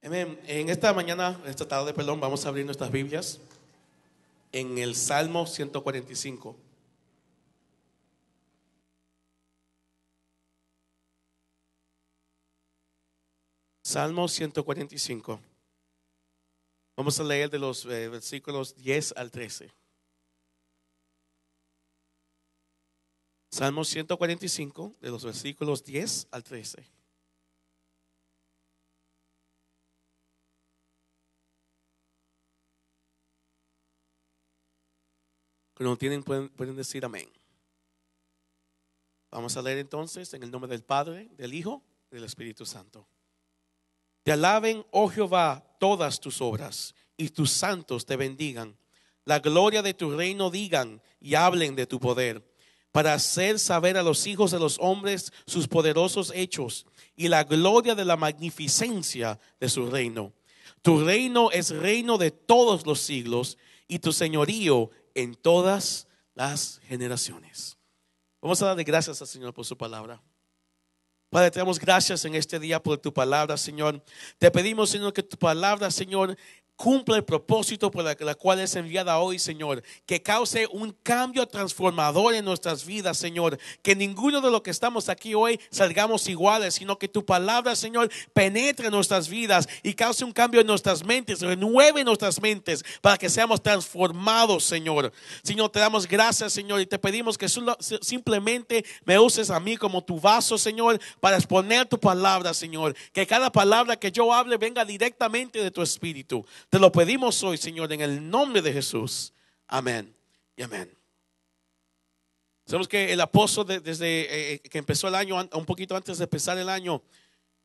Amén. En esta mañana, esta tarde, perdón, vamos a abrir nuestras Biblias en el Salmo 145. Salmo 145. Vamos a leer de los versículos 10 al 13. Salmo 145, de los versículos 10 al 13. Cuando lo tienen pueden decir amén. Vamos a leer entonces en el nombre del Padre, del Hijo y del Espíritu Santo. Te alaben, oh Jehová, todas tus obras, y tus santos te bendigan. La gloria de tu reino digan y hablen de tu poder, para hacer saber a los hijos de los hombres sus poderosos hechos y la gloria de la magnificencia de su reino. Tu reino es reino de todos los siglos y tu señorío en todas las generaciones. Vamos a darle gracias al Señor por su palabra. Padre, te damos gracias en este día por tu palabra, Señor. Te pedimos, Señor, que tu palabra, Señor, cumpla el propósito por la cual es enviada hoy, Señor. Que cause un cambio transformador en nuestras vidas, Señor. Que ninguno de los que estamos aquí hoy salgamos iguales, sino que tu palabra, Señor, penetre en nuestras vidas y cause un cambio en nuestras mentes, renueve nuestras mentes para que seamos transformados, Señor. Señor, te damos gracias, Señor, y te pedimos que simplemente me uses a mí como tu vaso, Señor, para exponer tu palabra, Señor. Que cada palabra que yo hable venga directamente de tu espíritu. Te lo pedimos hoy, Señor, en el nombre de Jesús. Amén y amén. Sabemos que el apóstol desde que empezó el año, un poquito antes de empezar el año,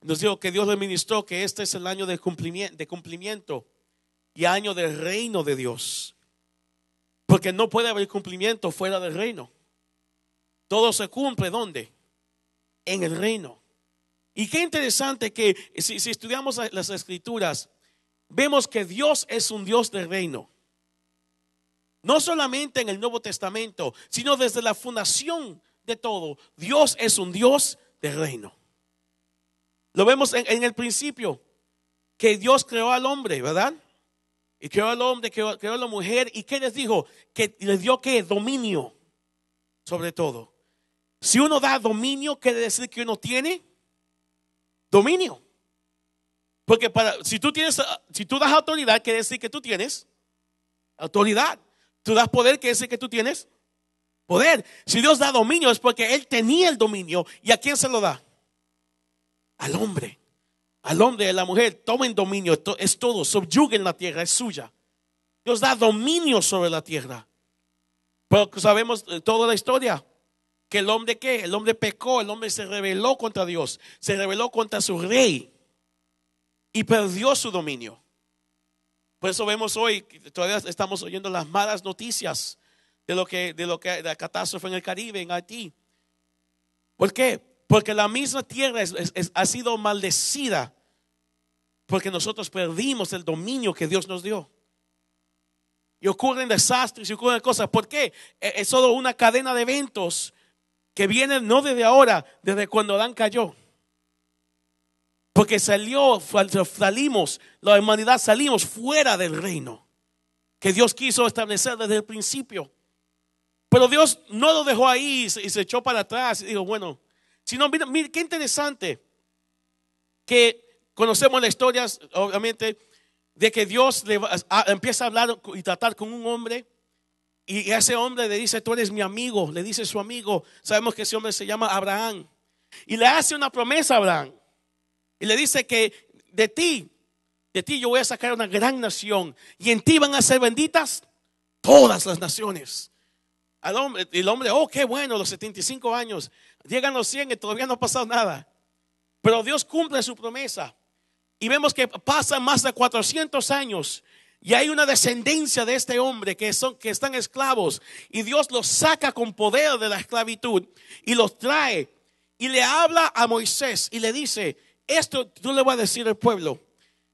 nos dijo que Dios le ministró que este es el año de cumplimiento y año del reino de Dios. Porque no puede haber cumplimiento fuera del reino. Todo se cumple, ¿dónde? En el reino. Y qué interesante que si estudiamos las escrituras, vemos que Dios es un Dios del reino. No solamente en el Nuevo Testamento, sino desde la fundación de todo. Dios es un Dios del reino. Lo vemos en el principio, que Dios creó al hombre, ¿verdad? Y creó al hombre, creó a la mujer. ¿Y qué les dijo? Que les dio ¿qué? Dominio sobre todo. Si uno da dominio, quiere decir que uno tiene dominio. Porque si tú das autoridad, quiere decir que tú tienes autoridad. Tú das poder, quiere decir que tú tienes poder. Si Dios da dominio es porque Él tenía el dominio. ¿Y a quién se lo da? Al hombre. Al hombre y a la mujer. Tomen dominio, es todo. Subyuguen la tierra, es suya. Dios da dominio sobre la tierra. Pero sabemos toda la historia. Que el hombre ¿qué? El hombre pecó, el hombre se rebeló contra Dios. Se rebeló contra su rey. Y perdió su dominio. Por eso vemos hoy, todavía estamos oyendo las malas noticias de lo que la catástrofe en el Caribe, en Haití. ¿Por qué? Porque la misma tierra ha sido maldecida. Porque nosotros perdimos el dominio que Dios nos dio. Y ocurren desastres y ocurren cosas. ¿Por qué? Es solo una cadena de eventos que vienen no desde ahora, desde cuando Adán cayó. Porque la humanidad salimos fuera del reino que Dios quiso establecer desde el principio. Pero Dios no lo dejó ahí y se echó para atrás y dijo, bueno, sino mira qué interesante que conocemos la historia, obviamente, de que Dios empieza a hablar y tratar con un hombre. Y ese hombre le dice, tú eres mi amigo, le dice su amigo. Sabemos que ese hombre se llama Abraham. Y le hace una promesa a Abraham. Y le dice que de ti yo voy a sacar una gran nación. Y en ti van a ser benditas todas las naciones. El hombre, oh, qué bueno, los 75 años. Llegan los 100 y todavía no ha pasado nada. Pero Dios cumple su promesa. Y vemos que pasan más de 400 años. Y hay una descendencia de este hombre que están esclavos. Y Dios los saca con poder de la esclavitud. Y los trae. Y le habla a Moisés y le dice, esto tú le vas a decir al pueblo.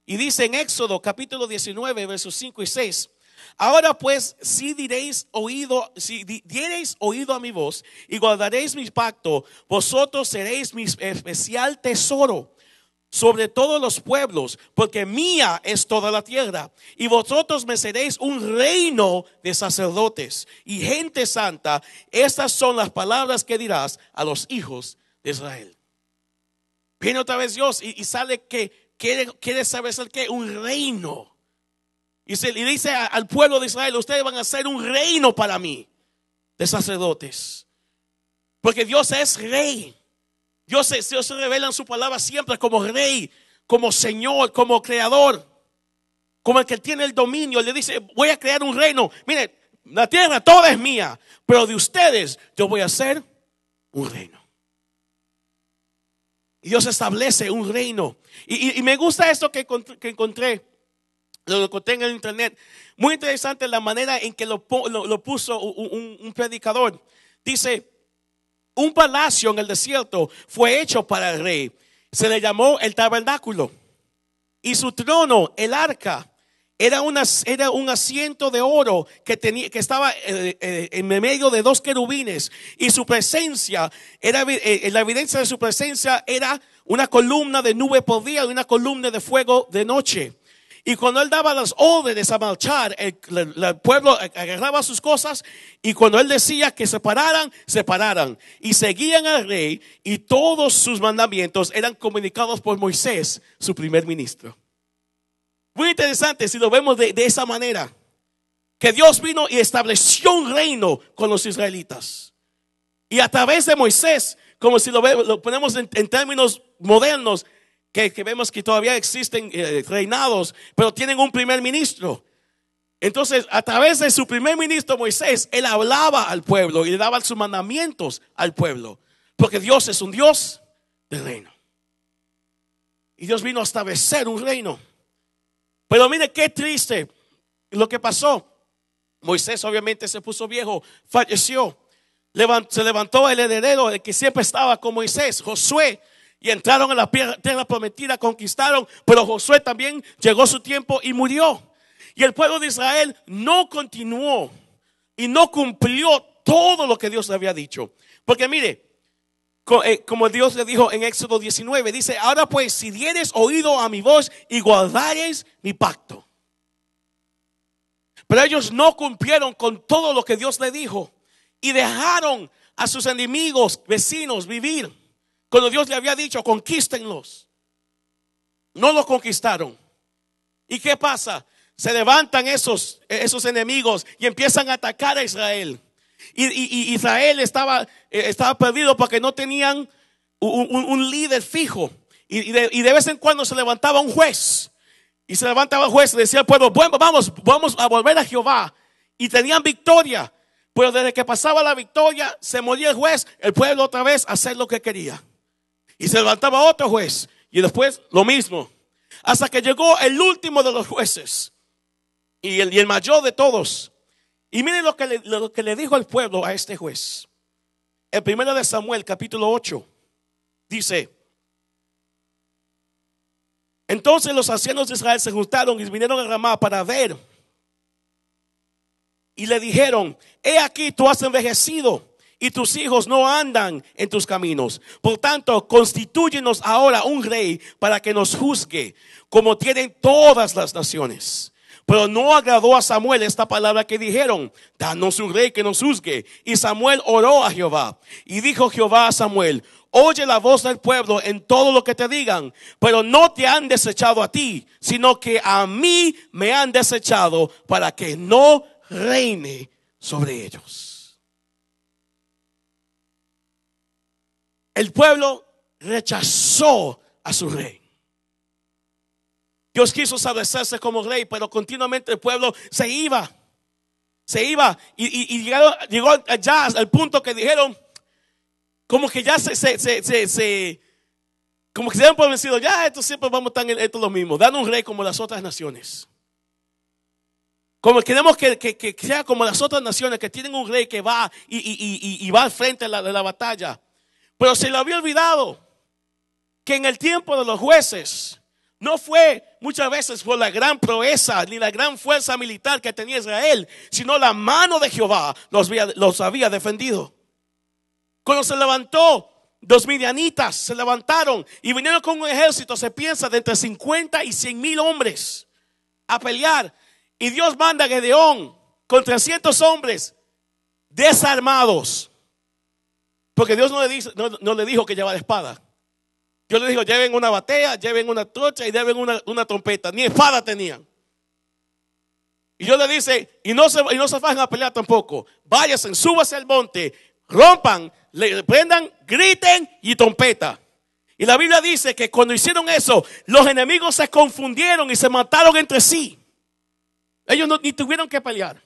Y dice en Éxodo capítulo 19 versos 5 y 6. Ahora pues si diereis oído a mi voz y guardaréis mi pacto, vosotros seréis mi especial tesoro. sobre todos los pueblos, porque mía es toda la tierra. Y vosotros me seréis un reino de sacerdotes y gente santa. Estas son las palabras que dirás a los hijos de Israel. Viene otra vez Dios y sale que quiere saber ser que un reino. Y le dice al pueblo de Israel: ustedes van a ser un reino para mí de sacerdotes. Porque Dios es rey. Dios se revela en su palabra siempre como rey, como Señor, como creador, como el que tiene el dominio. Le dice: voy a crear un reino. Mire, la tierra toda es mía, pero de ustedes yo voy a hacer un reino. Y Dios establece un reino. Y me gusta esto que encontré. Lo encontré en el internet. Muy interesante la manera en que lo puso un predicador. Dice: un palacio en el desierto fue hecho para el rey. Se le llamó el tabernáculo. Y su trono, el arca, era un asiento de oro que estaba en medio de dos querubines. Y su presencia, la evidencia de su presencia era una columna de nube por día y una columna de fuego de noche. Y cuando él daba las órdenes a marchar, el pueblo agarraba sus cosas, y cuando él decía que se pararan, se pararan. Y seguían al rey, y todos sus mandamientos eran comunicados por Moisés, su primer ministro. Muy interesante si lo vemos de esa manera. Que Dios vino y estableció un reino con los israelitas. Y a través de Moisés, como si lo ponemos en términos modernos, que vemos que todavía existen reinados, pero tienen un primer ministro. Entonces, a través de su primer ministro Moisés, él hablaba al pueblo y le daba sus mandamientos al pueblo, porque Dios es un Dios de reino. Y Dios vino a establecer un reino. Pero mire qué triste lo que pasó. Moisés obviamente se puso viejo, falleció. Se levantó el heredero, el que siempre estaba con Moisés, Josué. Y entraron a la tierra prometida, conquistaron. Pero Josué también llegó su tiempo y murió. Y el pueblo de Israel no continuó y no cumplió todo lo que Dios le había dicho. Porque mire, como Dios le dijo en Éxodo 19, dice: ahora pues, si dieres oído a mi voz y guardares mi pacto. Pero ellos no cumplieron con todo lo que Dios le dijo y dejaron a sus enemigos, vecinos, vivir. Cuando Dios le había dicho: conquístenlos. No los conquistaron. ¿Y qué pasa? Se levantan esos enemigos y empiezan a atacar a Israel. Y Israel estaba perdido porque no tenían un líder fijo. Y de vez en cuando se levantaba un juez. Y se levantaba el juez y decía al pueblo: bueno, vamos a volver a Jehová. Y tenían victoria. Pero desde que pasaba la victoria, se moría el juez, el pueblo otra vez a hacer lo que quería. Y se levantaba otro juez, y después lo mismo, hasta que llegó el último de los jueces y el mayor de todos. Y miren lo que le dijo el pueblo a este juez. En 1 Samuel capítulo 8 dice: entonces los ancianos de Israel se juntaron y vinieron a Ramá para ver. Y le dijeron: he aquí, tú has envejecido y tus hijos no andan en tus caminos. Por tanto, constitúyenos ahora un rey para que nos juzgue, como tienen todas las naciones. Pero no agradó a Samuel esta palabra que dijeron: danos un rey que nos juzgue. Y Samuel oró a Jehová. Y dijo Jehová a Samuel: oye la voz del pueblo en todo lo que te digan, pero no te han desechado a ti, sino que a mí me han desechado para que no reine sobre ellos. El pueblo rechazó a su rey. Dios quiso establecerse como rey, pero continuamente el pueblo se iba. Y llegó ya al punto que dijeron, como que ya como que se han por vencido. Ya esto siempre vamos a estar en esto lo mismo. Dan un rey como las otras naciones. Como queremos que sea como las otras naciones, que tienen un rey que va y va al frente de la batalla. Pero se le había olvidado que en el tiempo de los jueces no fue muchas veces por la gran proeza ni la gran fuerza militar que tenía Israel, sino la mano de Jehová los había defendido. Cuando se levantó Los midianitas se levantaron y vinieron con un ejército, se piensa, de entre 50 y 100,000 hombres a pelear. Y Dios manda a Gedeón con 300 hombres desarmados. Porque Dios no le dijo que llevara espada. Dios le dijo, lleven una batea, lleven una trocha y lleven una trompeta. Ni espada tenían. Y Dios le dice, y no se fajen a pelear tampoco. Váyanse, súbanse al monte, rompan, le prendan, griten y trompeta. Y la Biblia dice que cuando hicieron eso, los enemigos se confundieron y se mataron entre sí. Ellos ni tuvieron que pelear.